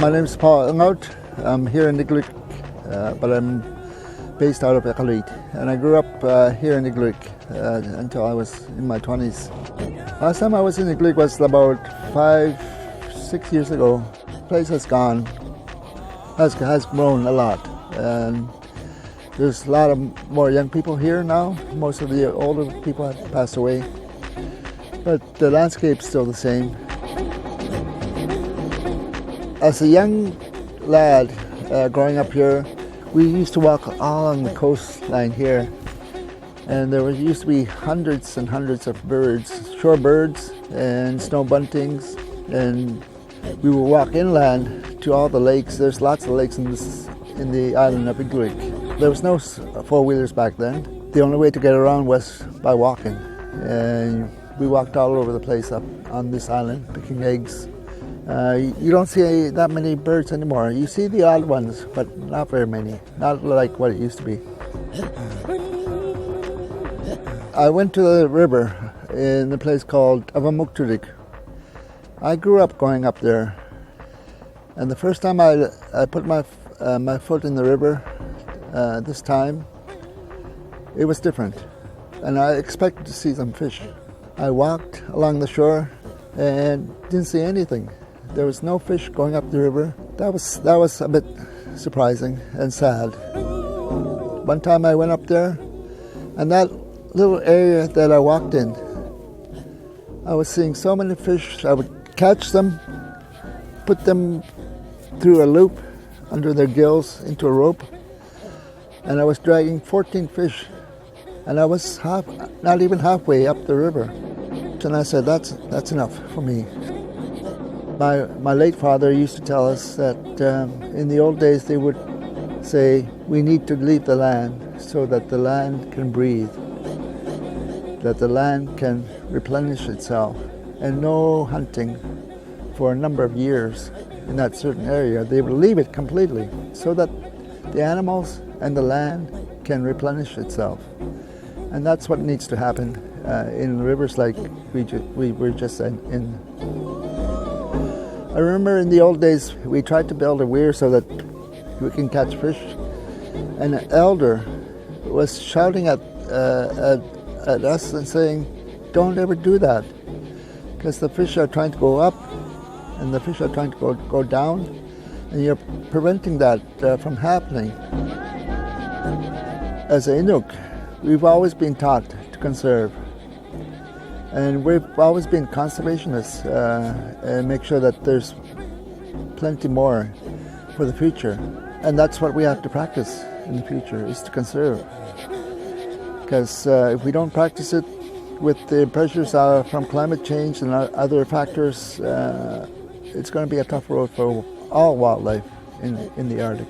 My name is Paul Ingout. I'm here in Igloolik, but I'm based out of Iqaluit. And I grew up here in Igloolik until I was in my 20s. Last time I was in Igloolik was about 5-6 years ago. The place has grown a lot. And there's a lot of more young people here now. Most of the older people have passed away. But the landscape's still the same. As a young lad growing up here, we used to walk all along the coastline here, and there used to be hundreds and hundreds of birds, shorebirds and snow buntings, and we would walk inland to all the lakes. There's lots of lakes in the island of Igloolik. There was no four-wheelers back then. The only way to get around was by walking, and we walked all over the place up on this island, picking eggs. You don't see that many birds anymore. You see the odd ones, but not very many. Not like what it used to be. I went to the river in a place called Avamukturik. I grew up going up there, and the first time I put my foot in the river this time, it was different, and I expected to see some fish. I walked along the shore and didn't see anything. There was no fish going up the river. That was a bit surprising and sad. One time I went up there, and that little area that I walked in, I was seeing so many fish. I would catch them, put them through a loop under their gills into a rope, and I was dragging 14 fish, and I was not even halfway up the river. And I said, that's enough for me. My late father used to tell us that in the old days they would say, we need to leave the land so that the land can breathe, that the land can replenish itself, and no hunting for a number of years in that certain area. They would leave it completely so that the animals and the land can replenish itself. And that's what needs to happen in rivers like we were just in. I remember in the old days we tried to build a weir so that we can catch fish, and an elder was shouting at us and saying, don't ever do that, because the fish are trying to go up and the fish are trying to go down, and you're preventing that from happening. As an Inuk, we've always been taught to conserve. And we've always been conservationists and make sure that there's plenty more for the future. And that's what we have to practice in the future, is to conserve. Because if we don't practice it with the pressures from climate change and other factors, it's going to be a tough road for all wildlife in the Arctic.